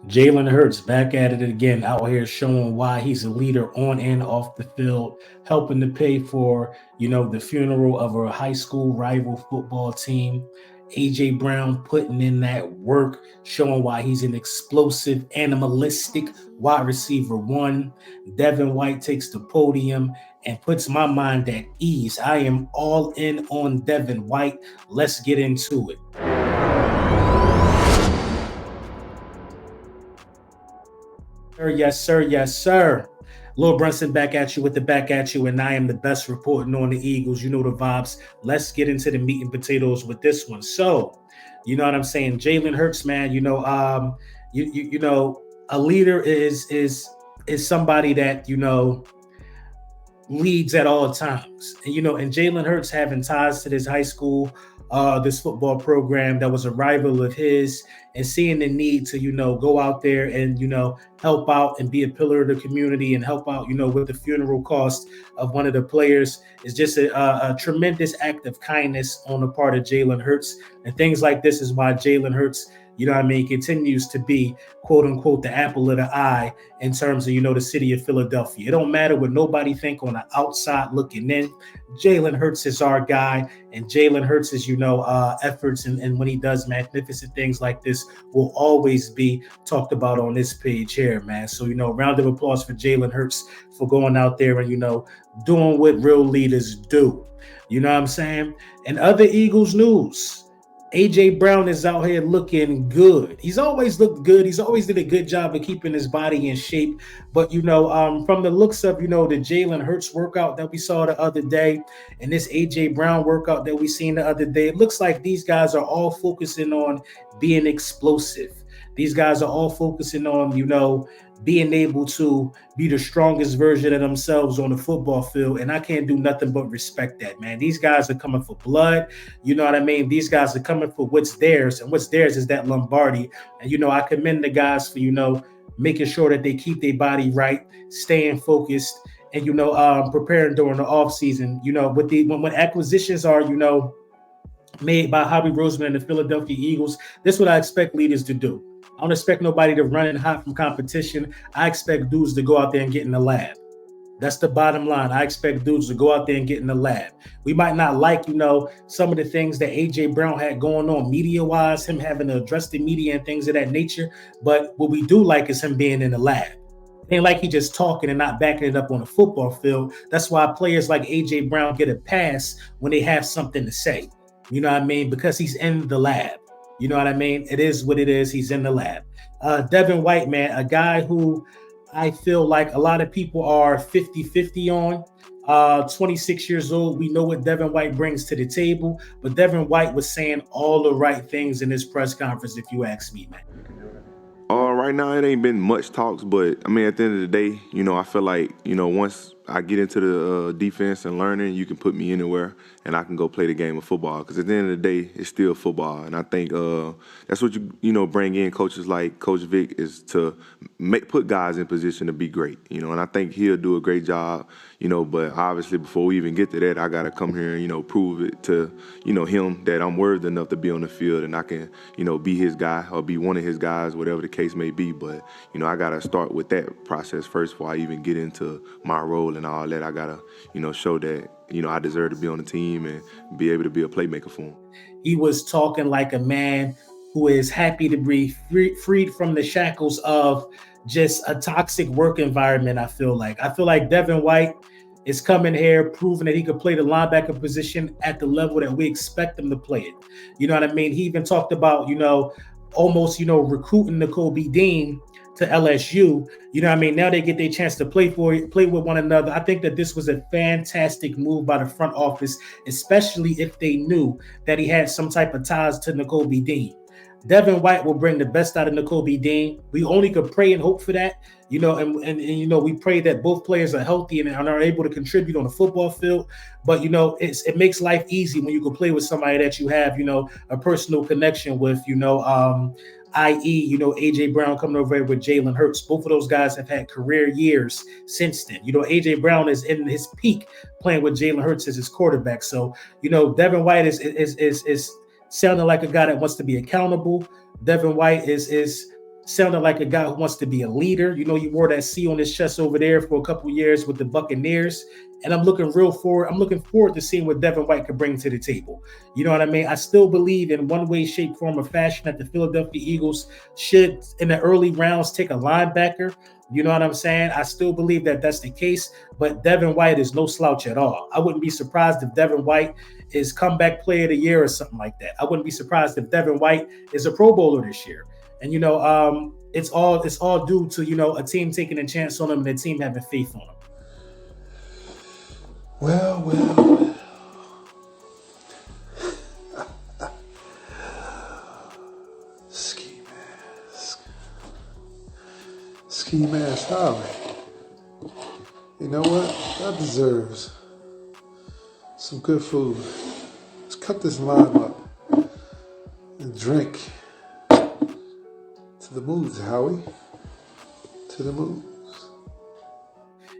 Jalen Hurts back at it again, out here showing why he's a leader on and off the field, helping to pay for, the funeral of a high school rival football team. AJ Brown putting in that work, showing why he's an explosive, animalistic wide receiver one. Devin White takes the podium and puts my mind at ease. I am all in on Devin White. Let's get into it. Sir, yes, sir, yes, sir. Lil Brunson back at you with the back at you, and I am the best reporting on the Eagles. You know the vibes. Let's get into the meat and potatoes with this one. So, you know what I'm saying? Jalen Hurts, man. A leader is somebody that leads at all times. And Jalen Hurts having ties to this high school, this football program that was a rival of his, and seeing the need to, go out there and, help out and be a pillar of the community and help out, with the funeral cost of one of the players is just a tremendous act of kindness on the part of Jalen Hurts. And things like this is why Jalen Hurts, continues to be quote unquote the apple of the eye in terms of the city of Philadelphia. It don't matter what nobody think on the outside looking in. Jalen Hurts is our guy, and Jalen Hurts is efforts and when he does magnificent things like this will always be talked about on this page here, man. So round of applause for Jalen Hurts for going out there and doing what real leaders do. You know what I'm saying? And other Eagles news. AJ Brown is out here looking good. He's always looked good. He's always did a good job of keeping his body in shape. But from the looks of the Jalen Hurts workout that we saw the other day, and this AJ Brown workout that we seen the other day, it looks like these guys are all focusing on being explosive. These guys are all focusing on being able to be the strongest version of themselves on the football field. And I can't do nothing but respect that, man. These guys are coming for blood. You know what I mean? These guys are coming for what's theirs. And what's theirs is that Lombardi. And, I commend the guys for, making sure that they keep their body right, staying focused, and, preparing during the off season. When acquisitions are, made by Hobby Roseman and the Philadelphia Eagles, this is what I expect leaders to do. I don't expect nobody to run in hot from competition. I expect dudes to go out there and get in the lab. That's the bottom line. I expect dudes to go out there and get in the lab. We might not like, some of the things that AJ Brown had going on media-wise, him having to address the media and things of that nature. But what we do like is him being in the lab. It ain't like he just talking and not backing it up on the football field. That's why players like AJ Brown get a pass when they have something to say. You know what I mean? Because he's in the lab. You know what I mean? It is what it is. He's in the lab. Devin White, man, a guy who I feel like a lot of people are 50-50 on. 26 years old. We know what Devin White brings to the table, but Devin White was saying all the right things in his press conference, if you ask me, man. Right now it ain't been much talks, but I mean, at the end of the day, I feel like, once I get into the defense and learning, you can put me anywhere and I can go play the game of football. Because at the end of the day, it's still football. And I think that's what you bring in coaches like Coach Vic is to put guys in position to be great, And I think he'll do a great job, But obviously before we even get to that, I got to come here and, prove it to, him that I'm worthy enough to be on the field and I can, be his guy or be one of his guys, whatever the case may be. But, I got to start with that process first before I even get into my role and all that. I got to, show that, I deserve to be on the team and be able to be a playmaker for him. He was talking like a man who is happy to be freed from the shackles of just a toxic work environment. I feel like Devin White is coming here proving that he could play the linebacker position at the level that we expect him to play it. You know what I mean? He even talked about, almost, recruiting Nakobe Dean to LSU. You know what I mean? Now they get their chance to play with one another. I think that this was a fantastic move by the front office, especially if they knew that he had some type of ties to Nakobe Dean. Devin White will bring the best out of Nakobe Dean. We only could pray and hope for that, and we pray that both players are healthy and are able to contribute on the football field. But it makes life easy when you can play with somebody that you have, a personal connection with, i.e., AJ Brown coming over here with Jalen Hurts. Both of those guys have had career years since then. AJ Brown is in his peak playing with Jalen Hurts as his quarterback. So, Devin White is sounding like a guy that wants to be accountable. Devin White is Sounded like a guy who wants to be a leader. You know, he wore that C on his chest over there for a couple years with the Buccaneers. And I'm looking forward to seeing what Devin White could bring to the table. You know what I mean? I still believe in one way, shape, form, or fashion that the Philadelphia Eagles should, in the early rounds, take a linebacker. You know what I'm saying? I still believe that that's the case, but Devin White is no slouch at all. I wouldn't be surprised if Devin White is comeback player of the year or something like that. I wouldn't be surprised if Devin White is a Pro Bowler this year. And it's all due to a team taking a chance on him and the team having faith on him. Well. Ski mask Holly. You know what? That deserves some good food. Let's cut this lime up and drink to the moves, Howie. To the moves.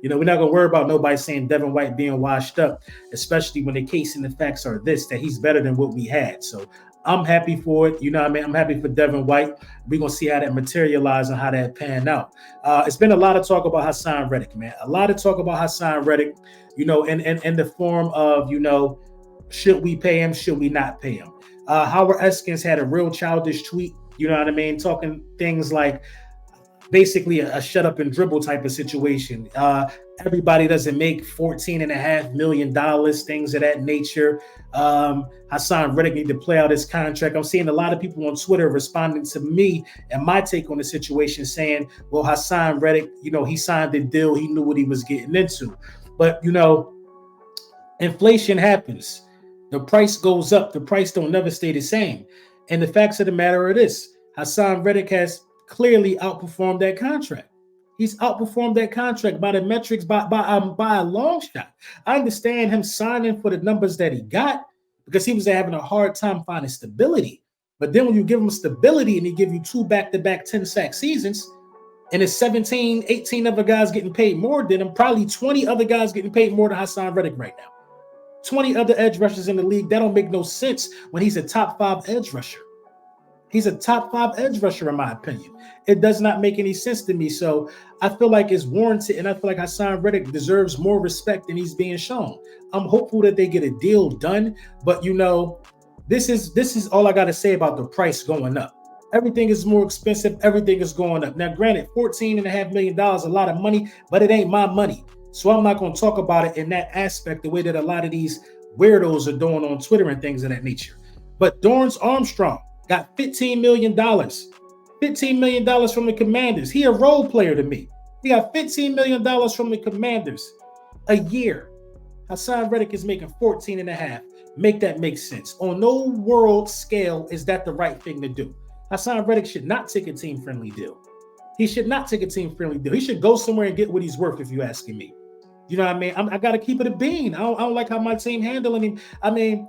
We're not gonna worry about nobody saying Devin White being washed up, especially when the case and the facts are that he's better than what we had. So I'm happy for it. You know what I mean? I'm happy for Devin White. We're going to see how that materializes and how that pan out. It's been a lot of talk about Hassan Reddick, man. A lot of talk about Hassan Reddick, in the form of, should we pay him? Should we not pay him? Howard Eskins had a real childish tweet, you know what I mean? Talking things like basically a shut up and dribble type of situation. Everybody doesn't make $14.5 million, things of that nature. Hassan Reddick need to play out his contract. I'm seeing a lot of people on Twitter responding to me and my take on the situation saying, well, Hassan Reddick, he signed the deal. He knew what he was getting into. But, inflation happens. The price goes up. The price don't never stay the same. And the facts of the matter are this. Hassan Reddick has clearly outperformed that contract. He's outperformed that contract by the metrics by a long shot. I understand him signing for the numbers that he got because he was having a hard time finding stability. But then when you give him stability and he give you 2 back-to-back 10-sack seasons, and there's 17, 18 other guys getting paid more than him, probably 20 other guys getting paid more than Hassan Reddick right now. 20 other edge rushers in the league. That don't make no sense when he's a top 5 edge rusher. He's a top 5 edge rusher, in my opinion. It does not make any sense to me. So I feel like it's warranted, and I feel like Hassan Reddick deserves more respect than he's being shown. I'm hopeful that they get a deal done, but this is all I got to say about the price going up. Everything is more expensive. Everything is going up. Now, granted, $14.5 million is a lot of money, but it ain't my money. So I'm not going to talk about it in that aspect the way that a lot of these weirdos are doing on Twitter and things of that nature. But Dorrance Armstrong got $15 million. $15 million from the Commanders. He a role player to me. He got $15 million from the Commanders a year. Hassan Reddick is making 14.5. Make that make sense. On no world scale is that the right thing to do. Hassan Reddick should not take a team-friendly deal. He should not take a team-friendly deal. He should go somewhere and get what he's worth, if you're asking me. You know what I mean? I got to keep it a bean. I don't like how my team handling him. I mean,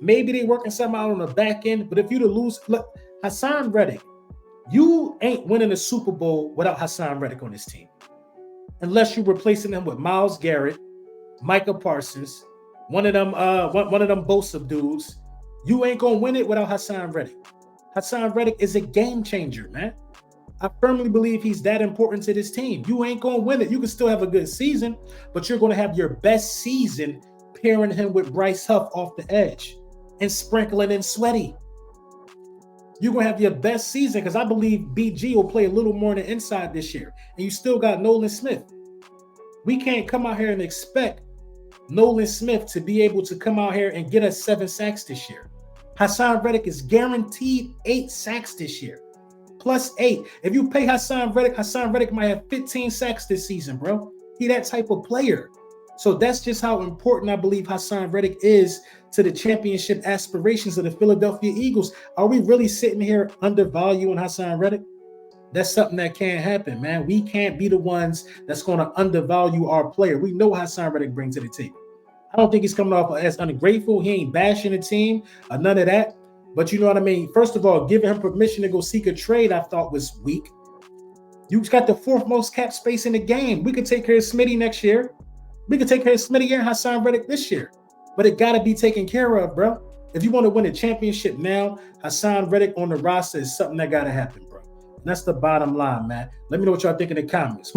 maybe they working something out on the back end, but if you to lose, look, Hassan Reddick, you ain't winning a Super Bowl without Hassan Reddick on this team. Unless you're replacing him with Myles Garrett, Micah Parsons, one of them Bosa dudes. You ain't gonna win it without Hassan Reddick. Hassan Reddick is a game changer, man. I firmly believe he's that important to this team. You ain't gonna win it. You can still have a good season, but you're gonna have your best season pairing him with Bryce Huff off the edge and sprinkling in Sweaty. You're going to have your best season because I believe BG will play a little more on the inside this year. And you still got Nolan Smith. We can't come out here and expect Nolan Smith to be able to come out here and get us 7 sacks this year. Hassan Reddick is guaranteed 8 sacks this year. Plus 8. If you pay Hassan Reddick might have 15 sacks this season, bro. He that type of player. So that's just how important I believe Hassan Reddick is to the championship aspirations of the Philadelphia Eagles. Are we really sitting here undervaluing Hassan Reddick? That's something that can't happen, man. We can't be the ones that's going to undervalue our player. We know Hassan Reddick brings to the table. I don't think he's coming off as ungrateful. He ain't bashing the team or none of that. But you know what I mean? First of all, giving him permission to go seek a trade, I thought was weak. You got the 4th most cap space in the game. We could take care of Smitty next year. We could take care of Smitty and Hassan Reddick this year. But it got to be taken care of, bro. If you want to win a championship now, Hassan Reddick on the roster is something that got to happen, bro. And That's the bottom line, man. Let me know what y'all think in the comments.